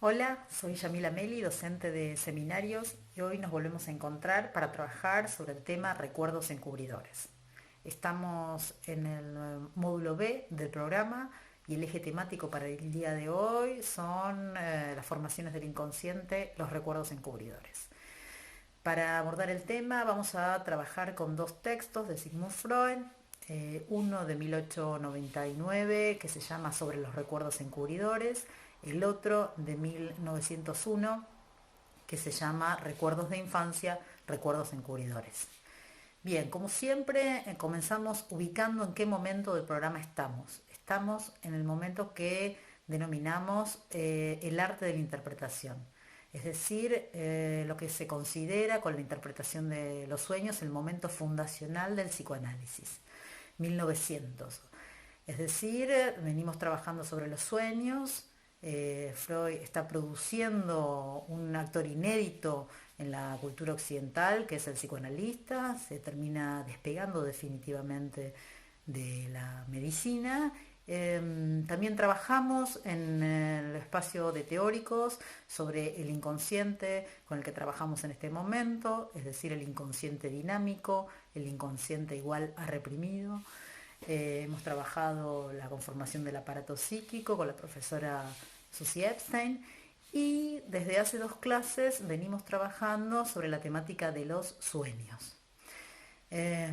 Hola, soy Yamila Meli, docente de seminarios, y hoy nos volvemos a encontrar para trabajar sobre el tema recuerdos encubridores. Estamos en el módulo B del programa y el eje temático para el día de hoy son las formaciones del inconsciente, los recuerdos encubridores. Para abordar el tema vamos a trabajar con dos textos de Sigmund Freud, uno de 1899 que se llama Sobre los recuerdos encubridores, el otro de 1901 que se llama Recuerdos de infancia, recuerdos encubridores. Bien, como siempre, comenzamos ubicando en qué momento del programa estamos. Estamos en el momento que denominamos el arte de la interpretación, es decir, lo que se considera con la interpretación de los sueños el momento fundacional del psicoanálisis, 1900. Es decir, venimos trabajando sobre los sueños. Freud está produciendo un actor inédito en la cultura occidental, que es el psicoanalista, se termina despegando definitivamente de la medicina. También trabajamos en el espacio de teóricos sobre el inconsciente con el que trabajamos en este momento, es decir, el inconsciente dinámico, el inconsciente igual a reprimido. Hemos trabajado la conformación del aparato psíquico con la profesora Susie Epstein y desde hace dos clases venimos trabajando sobre la temática de los sueños. Eh,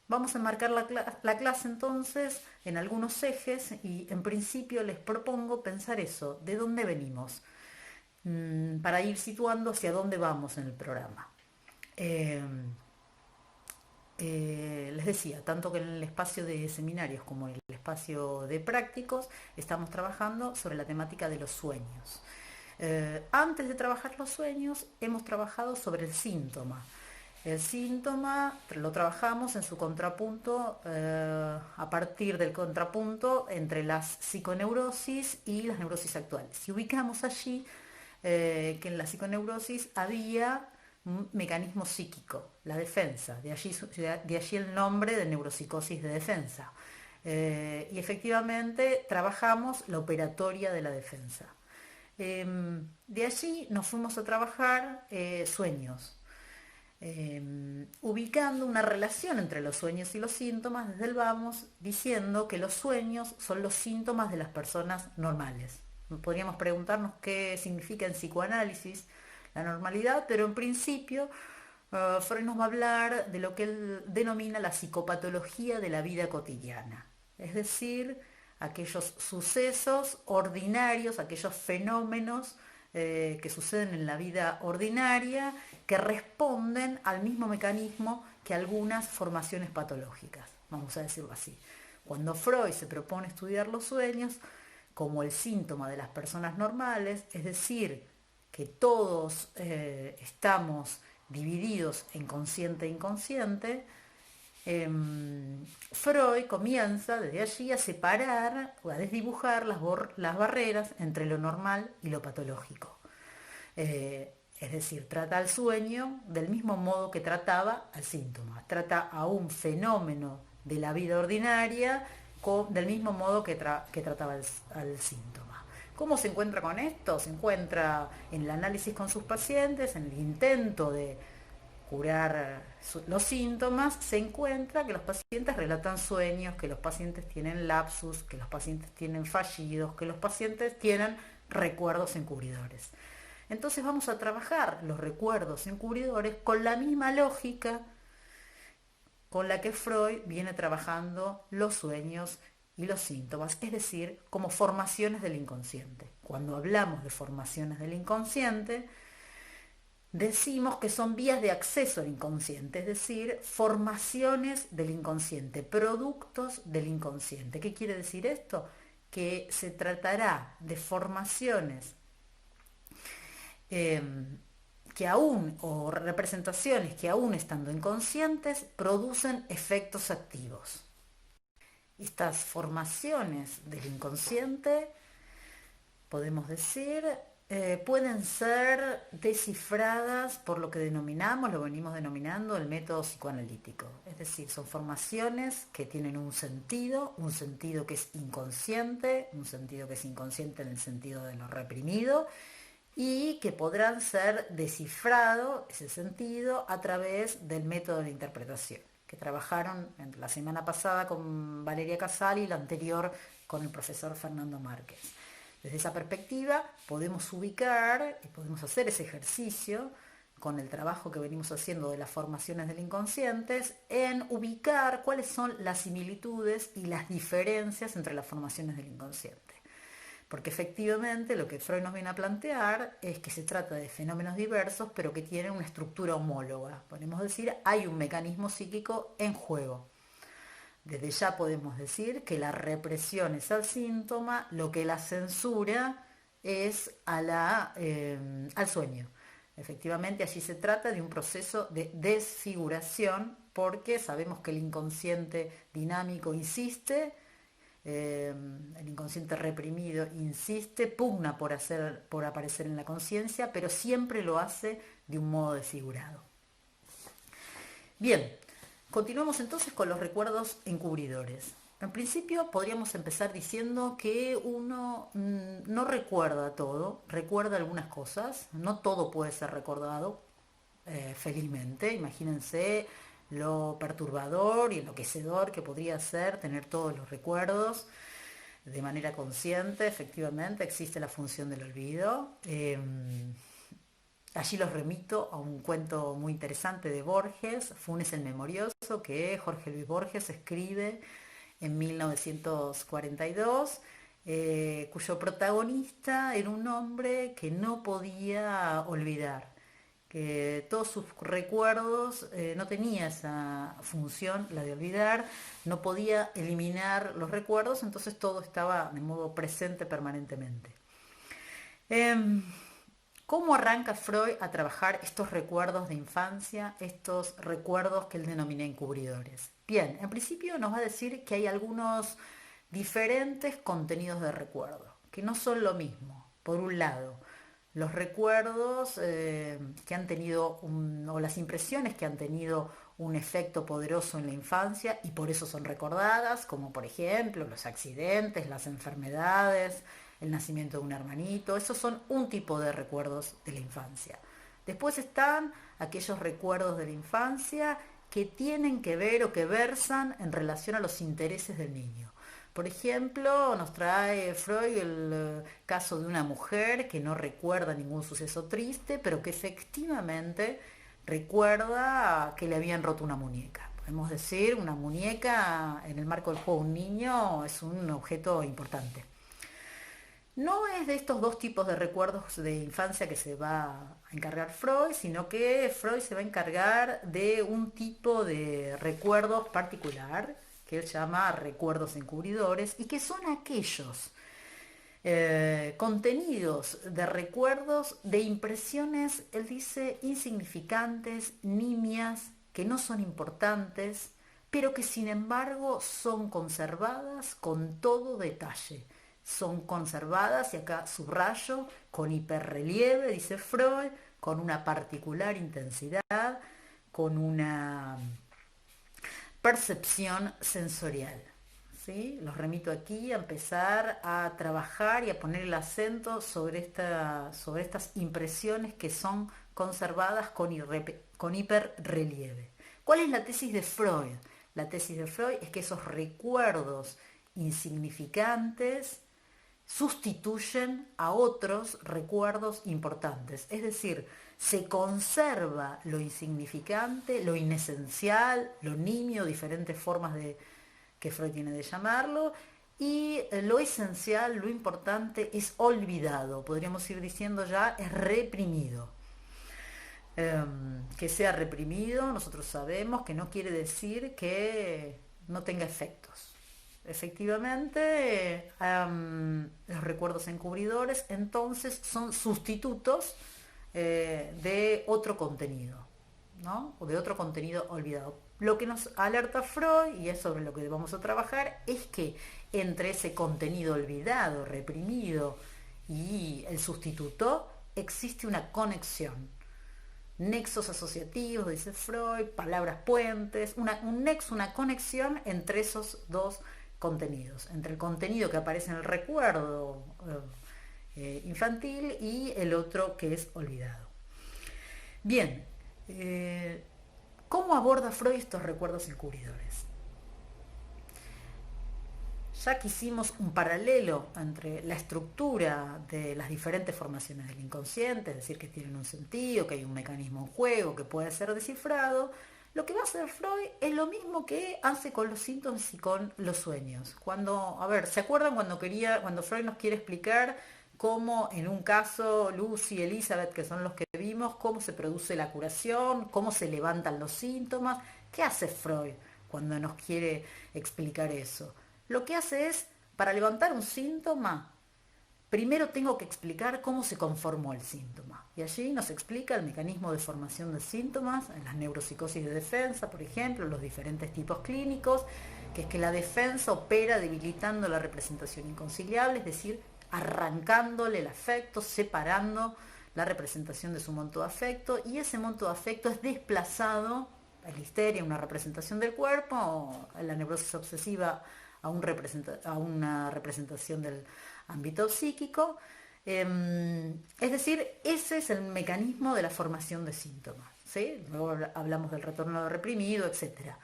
Vamos a enmarcar la clase entonces en algunos ejes y en principio les propongo pensar eso, de dónde venimos, para ir situando hacia dónde vamos en el programa. Eh, Les decía, tanto que en el espacio de seminarios como en el espacio de prácticos estamos trabajando sobre la temática de los sueños. Antes de trabajar los sueños hemos trabajado sobre el síntoma. El síntoma lo trabajamos en su contrapunto, a partir del contrapunto entre las psiconeurosis y las neurosis actuales. Y ubicamos allí que en la psiconeurosis había un mecanismo psíquico, la defensa, de allí el nombre de neuropsicosis de defensa. Y efectivamente trabajamos la operatoria de la defensa. De allí nos fuimos a trabajar sueños, ubicando una relación entre los sueños y los síntomas desde el vamos, diciendo que los sueños son los síntomas de las personas normales. Podríamos preguntarnos qué significa en psicoanálisis la normalidad, pero en principio Freud nos va a hablar de lo que él denomina la psicopatología de la vida cotidiana, es decir, aquellos sucesos ordinarios, aquellos fenómenos que suceden en la vida ordinaria, que responden al mismo mecanismo que algunas formaciones patológicas, vamos a decirlo así. Cuando Freud se propone estudiar los sueños como el síntoma de las personas normales, es decir, que todos estamos divididos en consciente e inconsciente, Freud comienza desde allí a separar o a desdibujar las barreras entre lo normal y lo patológico. Es decir, trata al sueño del mismo modo que trataba al síntoma, trata a un fenómeno de la vida ordinaria del mismo modo que trataba al síntoma. ¿Cómo se encuentra con esto? Se encuentra en el análisis con sus pacientes, en el intento de curar los síntomas, se encuentra que los pacientes relatan sueños, que los pacientes tienen lapsus, que los pacientes tienen fallidos, que los pacientes tienen recuerdos encubridores. Entonces vamos a trabajar los recuerdos encubridores con la misma lógica con la que Freud viene trabajando los sueños y los síntomas, es decir, como formaciones del inconsciente. Cuando hablamos de formaciones del inconsciente, decimos que son vías de acceso al inconsciente, es decir, formaciones del inconsciente, productos del inconsciente. ¿Qué quiere decir esto? Que se tratará de formaciones que aún, o representaciones que aún estando inconscientes, producen efectos activos. Estas formaciones del inconsciente, podemos decir, Pueden ser descifradas por lo que denominamos, lo venimos denominando el método psicoanalítico. Es decir, son formaciones que tienen un sentido que es inconsciente, un sentido que es inconsciente en el sentido de lo reprimido, y que podrán ser descifrado ese sentido a través del método de interpretación, que trabajaron la semana pasada con Valeria Casal y la anterior con el profesor Fernando Márquez. Desde esa perspectiva podemos ubicar y podemos hacer ese ejercicio con el trabajo que venimos haciendo de las formaciones del inconsciente en ubicar cuáles son las similitudes y las diferencias entre las formaciones del inconsciente. Porque efectivamente lo que Freud nos viene a plantear es que se trata de fenómenos diversos pero que tienen una estructura homóloga. Podemos decir, hay un mecanismo psíquico en juego. Desde ya podemos decir que la represión es al síntoma, lo que la censura es al sueño. Efectivamente, allí se trata de un proceso de desfiguración porque sabemos que el inconsciente dinámico insiste, el inconsciente reprimido insiste, pugna por aparecer en la conciencia, pero siempre lo hace de un modo desfigurado. Bien. Continuamos entonces con los recuerdos encubridores. En principio podríamos empezar diciendo que uno no recuerda todo, recuerda algunas cosas, no todo puede ser recordado, felizmente. Imagínense lo perturbador y enloquecedor que podría ser tener todos los recuerdos de manera consciente. Efectivamente existe la función del olvido. Allí los remito a un cuento muy interesante de Borges, Funes el Memorioso, que Jorge Luis Borges escribe en 1942, cuyo protagonista era un hombre que no podía olvidar, que todos sus recuerdos no tenía esa función, la de olvidar, no podía eliminar los recuerdos, entonces todo estaba de modo presente permanentemente. ¿Cómo arranca Freud a trabajar estos recuerdos de infancia, estos recuerdos que él denomina encubridores? Bien, en principio nos va a decir que hay algunos diferentes contenidos de recuerdo, que no son lo mismo. Por un lado, los recuerdos que han tenido, o las impresiones que han tenido un efecto poderoso en la infancia y por eso son recordadas, como por ejemplo los accidentes, las enfermedades, el nacimiento de un hermanito. Esos son un tipo de recuerdos de la infancia. Después están aquellos recuerdos de la infancia que tienen que ver o que versan en relación a los intereses del niño. Por ejemplo, nos trae Freud el caso de una mujer que no recuerda ningún suceso triste, pero que efectivamente recuerda que le habían roto una muñeca. Podemos decir, una muñeca en el marco del juego de un niño es un objeto importante. No es de estos dos tipos de recuerdos de infancia que se va a encargar Freud, sino que Freud se va a encargar de un tipo de recuerdos particular que él llama recuerdos encubridores y que son aquellos contenidos de recuerdos de impresiones, él dice, insignificantes, nimias, que no son importantes, pero que sin embargo son conservadas con todo detalle. Son conservadas, y acá subrayo, con hiperrelieve, dice Freud, con una particular intensidad, con una percepción sensorial. ¿Sí? Los remito aquí a empezar a trabajar y a poner el acento sobre estas impresiones que son conservadas con hiperrelieve. ¿Cuál es la tesis de Freud? La tesis de Freud es que esos recuerdos insignificantes sustituyen a otros recuerdos importantes, es decir, se conserva lo insignificante, lo inesencial, lo nimio, diferentes formas que Freud tiene de llamarlo, y lo esencial, lo importante es olvidado, podríamos ir diciendo ya, es reprimido. Que sea reprimido, nosotros sabemos que no quiere decir que no tenga efectos. Efectivamente, los recuerdos encubridores entonces son sustitutos de otro contenido, ¿no? O de otro contenido olvidado. Lo que nos alerta Freud, y es sobre lo que vamos a trabajar, es que entre ese contenido olvidado, reprimido y el sustituto, existe una conexión. Nexos asociativos, dice Freud, palabras puentes, un nexo, una conexión entre esos dos contenidos, entre el contenido que aparece en el recuerdo infantil y el otro que es olvidado. Bien, ¿cómo aborda Freud estos recuerdos encubridores? Ya que hicimos un paralelo entre la estructura de las diferentes formaciones del inconsciente, es decir, que tienen un sentido, que hay un mecanismo en juego que puede ser descifrado, lo que va a hacer Freud es lo mismo que hace con los síntomas y con los sueños. ¿Se acuerdan cuando Freud nos quiere explicar cómo en un caso Lucy y Elizabeth, que son los que vimos, cómo se produce la curación, cómo se levantan los síntomas? ¿Qué hace Freud cuando nos quiere explicar eso? Lo que hace es, para levantar un síntoma, primero tengo que explicar cómo se conformó el síntoma. Y allí nos explica el mecanismo de formación de síntomas, en las neuropsicosis de defensa, por ejemplo, los diferentes tipos clínicos, que es que la defensa opera debilitando la representación inconciliable, es decir, arrancándole el afecto, separando la representación de su monto de afecto, y ese monto de afecto es desplazado, la histeria, una representación del cuerpo, o la neurosis obsesiva, a una representación del ámbito psíquico. Es decir, ese es el mecanismo de la formación de síntomas, ¿sí? Luego hablamos del retorno de reprimido, etc.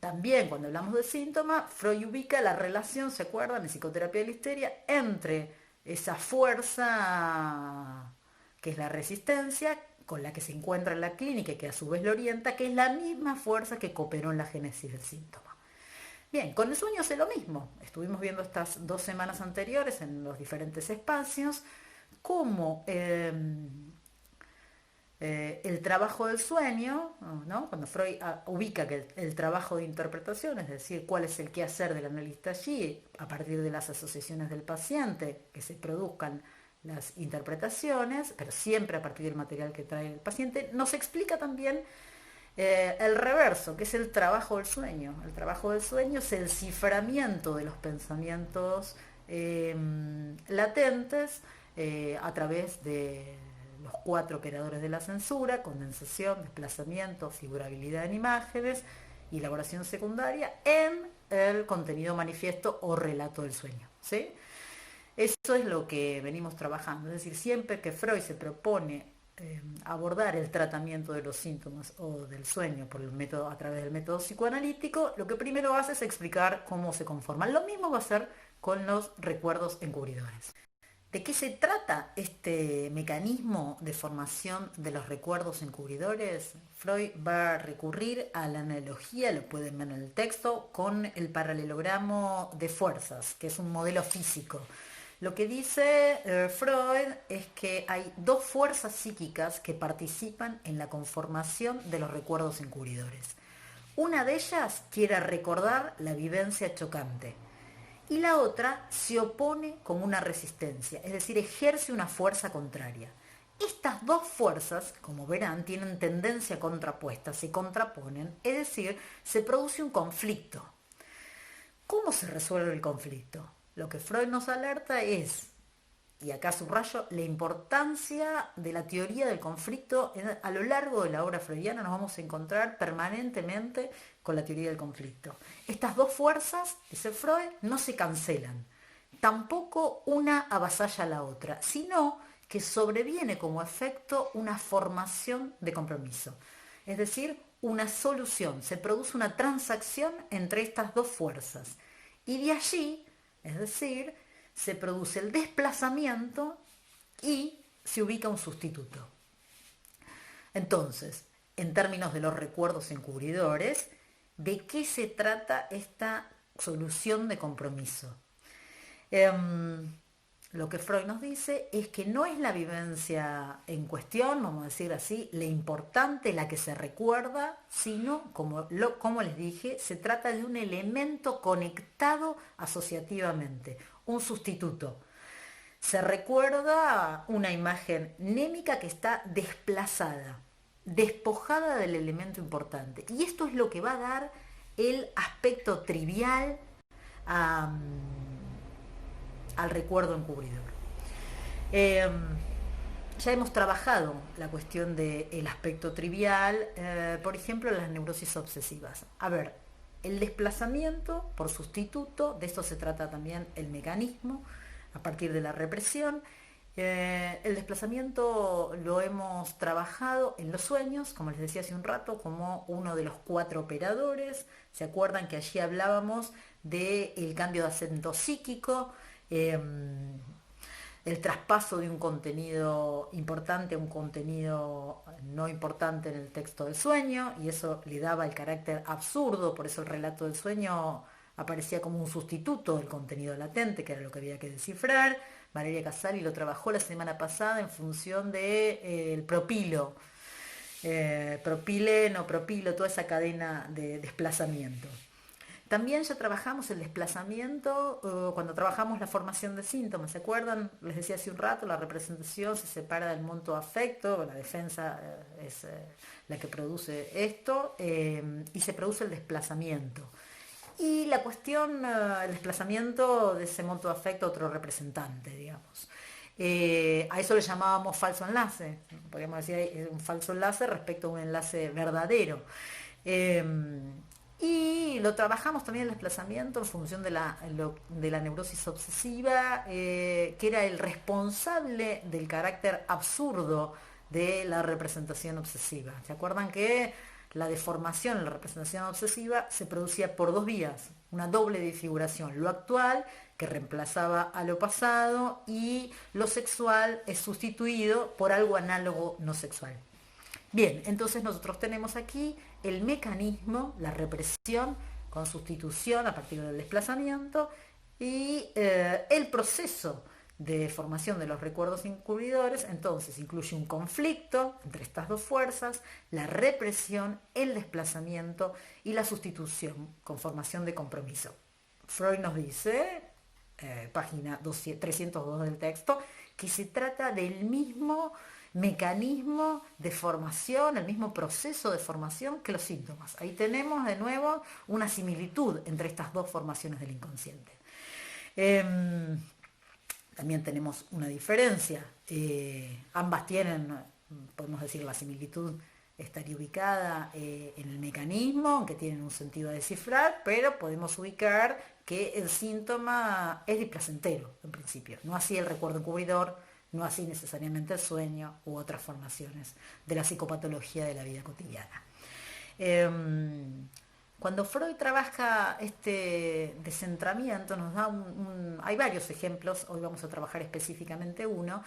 También cuando hablamos de síntomas, Freud ubica la relación, ¿se acuerdan?, en psicoterapia de la histeria, entre esa fuerza que es la resistencia, con la que se encuentra en la clínica y que a su vez lo orienta, que es la misma fuerza que cooperó en la génesis del síntoma. Bien, con el sueño es lo mismo. Estuvimos viendo estas 2 semanas anteriores en los diferentes espacios cómo el trabajo del sueño, ¿no? Cuando Freud ubica que el trabajo de interpretación, es decir, cuál es el quehacer del analista allí, a partir de las asociaciones del paciente, que se produzcan las interpretaciones, pero siempre a partir del material que trae el paciente, nos explica también el reverso, que es el trabajo del sueño. El trabajo del sueño es el ciframiento de los pensamientos latentes a través de los 4 operadores de la censura: condensación, desplazamiento, figurabilidad en imágenes y elaboración secundaria en el contenido manifiesto o relato del sueño, ¿sí? Eso es lo que venimos trabajando, es decir, siempre que Freud se propone abordar el tratamiento de los síntomas o del sueño por el método, a través del método psicoanalítico, lo que primero hace es explicar cómo se conforman. Lo mismo va a hacer con los recuerdos encubridores. ¿De qué se trata este mecanismo de formación de los recuerdos encubridores? Freud va a recurrir a la analogía, lo pueden ver en el texto, con el paralelogramo de fuerzas, que es un modelo físico. Lo que dice Freud es que hay 2 fuerzas psíquicas que participan en la conformación de los recuerdos encubridores. Una de ellas quiere recordar la vivencia chocante y la otra se opone como una resistencia, es decir, ejerce una fuerza contraria. Estas 2 fuerzas, como verán, tienen tendencia contrapuesta, se contraponen, es decir, se produce un conflicto. ¿Cómo se resuelve el conflicto? Lo que Freud nos alerta es, y acá subrayo, la importancia de la teoría del conflicto. A lo largo de la obra freudiana nos vamos a encontrar permanentemente con la teoría del conflicto. Estas 2 fuerzas, dice Freud, no se cancelan. Tampoco una avasalla a la otra, sino que sobreviene como efecto una formación de compromiso. Es decir, una solución, se produce una transacción entre estas 2 fuerzas. Y de allí, es decir, se produce el desplazamiento y se ubica un sustituto. Entonces, en términos de los recuerdos encubridores, ¿de qué se trata esta solución de compromiso? Lo que Freud nos dice es que no es la vivencia en cuestión, vamos a decir así, la importante, la que se recuerda, sino, como les dije, se trata de un elemento conectado asociativamente, un sustituto. Se recuerda una imagen mnémica que está desplazada, despojada del elemento importante. Y esto es lo que va a dar el aspecto trivial al recuerdo encubridor. Eh, ya hemos trabajado la cuestión del aspecto trivial, por ejemplo, en las neurosis obsesivas. A ver, el desplazamiento por sustituto, de esto se trata también el mecanismo, a partir de la represión. El desplazamiento lo hemos trabajado en los sueños, como les decía hace un rato, como uno de los 4 operadores. ¿Se acuerdan que allí hablábamos del cambio de acento psíquico? El traspaso de un contenido importante a un contenido no importante en el texto del sueño, y eso le daba el carácter absurdo, por eso el relato del sueño aparecía como un sustituto del contenido latente, que era lo que había que descifrar. Valeria Casali lo trabajó la semana pasada en función del propilo, propileno, propilo, toda esa cadena de desplazamiento. También ya trabajamos el desplazamiento cuando trabajamos la formación de síntomas. ¿Se acuerdan? Les decía hace un rato, la representación se separa del monto afecto, la defensa es la que produce esto, y se produce el desplazamiento. Y la cuestión, el desplazamiento de ese monto afecto a otro representante, digamos. A eso le llamábamos falso enlace. Podríamos decir un falso enlace respecto a un enlace verdadero. Y lo trabajamos también el desplazamiento en función de la neurosis obsesiva, que era el responsable del carácter absurdo de la representación obsesiva. ¿Se acuerdan que la deformación en la representación obsesiva se producía por 2 vías? Una doble disfiguración, lo actual, que reemplazaba a lo pasado, y lo sexual es sustituido por algo análogo no sexual. Bien, entonces nosotros tenemos aquí el mecanismo, la represión con sustitución a partir del desplazamiento, y el proceso de formación de los recuerdos encubridores. Entonces incluye un conflicto entre estas 2 fuerzas, la represión, el desplazamiento y la sustitución con formación de compromiso. Freud nos dice, página 302 del texto, que se trata del mismo mecanismo de formación, el mismo proceso de formación que los síntomas. Ahí tenemos de nuevo una similitud entre estas 2 formaciones del inconsciente. También tenemos una diferencia. Ambas tienen, podemos decir, la similitud estaría ubicada en el mecanismo, aunque tienen un sentido a descifrar, pero podemos ubicar que el síntoma es displacentero, en principio. No así el recuerdo encubridor, no así necesariamente el sueño u otras formaciones de la psicopatología de la vida cotidiana. Cuando Freud trabaja este descentramiento, nos da hay varios ejemplos, hoy vamos a trabajar específicamente uno,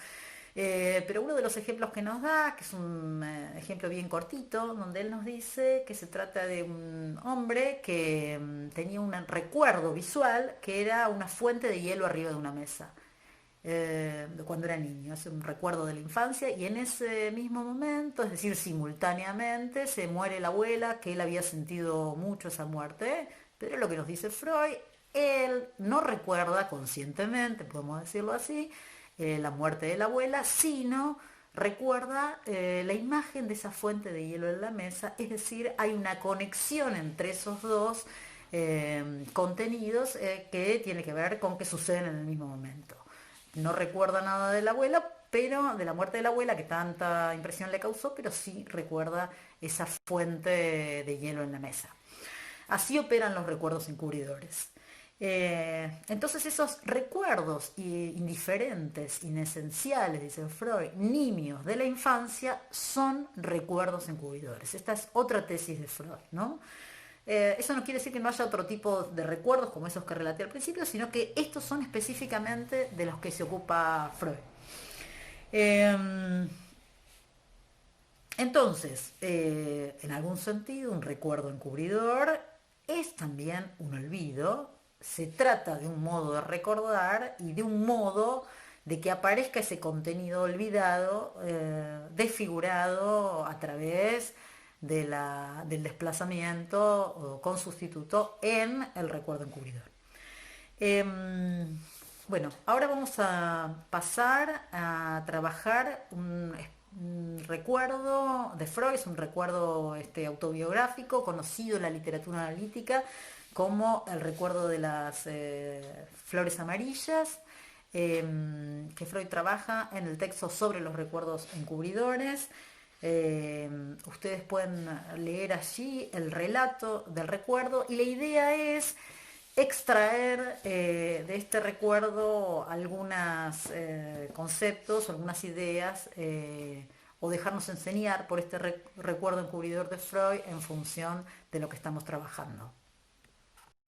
pero uno de los ejemplos que nos da, que es un ejemplo bien cortito, donde él nos dice que se trata de un hombre que tenía un recuerdo visual que era una fuente de hielo arriba de una mesa. Cuando era niño, es un recuerdo de la infancia, y en ese mismo momento, es decir, simultáneamente, se muere la abuela, que él había sentido mucho esa muerte, pero lo que nos dice Freud, él no recuerda conscientemente, podemos decirlo así, la muerte de la abuela, sino recuerda la imagen de esa fuente de hielo en la mesa, es decir, hay una conexión entre esos 2 contenidos que tiene que ver con que suceden en el mismo momento. No recuerda nada de la abuela, pero de la muerte de la abuela, que tanta impresión le causó, pero sí recuerda esa fuente de hielo en la mesa. Así operan los recuerdos encubridores. Entonces esos recuerdos indiferentes, inesenciales, dice Freud, nimios de la infancia, son recuerdos encubridores. Esta es otra tesis de Freud, ¿no? Eso no quiere decir que no haya otro tipo de recuerdos como esos que relaté al principio, sino que estos son específicamente de los que se ocupa Freud. Entonces, en algún sentido, un recuerdo encubridor es también un olvido. Se trata de un modo de recordar y de un modo de que aparezca ese contenido olvidado, desfigurado a través del desplazamiento con sustituto en el recuerdo encubridor. Bueno, ahora vamos a pasar a trabajar un recuerdo de Freud, es un recuerdo autobiográfico conocido en la literatura analítica como el recuerdo de las flores amarillas. que Freud trabaja en el texto sobre los recuerdos encubridores. Ustedes pueden leer allí el relato del recuerdo y la idea es extraer de este recuerdo algunos conceptos, algunas ideas o dejarnos enseñar por este recuerdo encubridor de Freud en función de lo que estamos trabajando.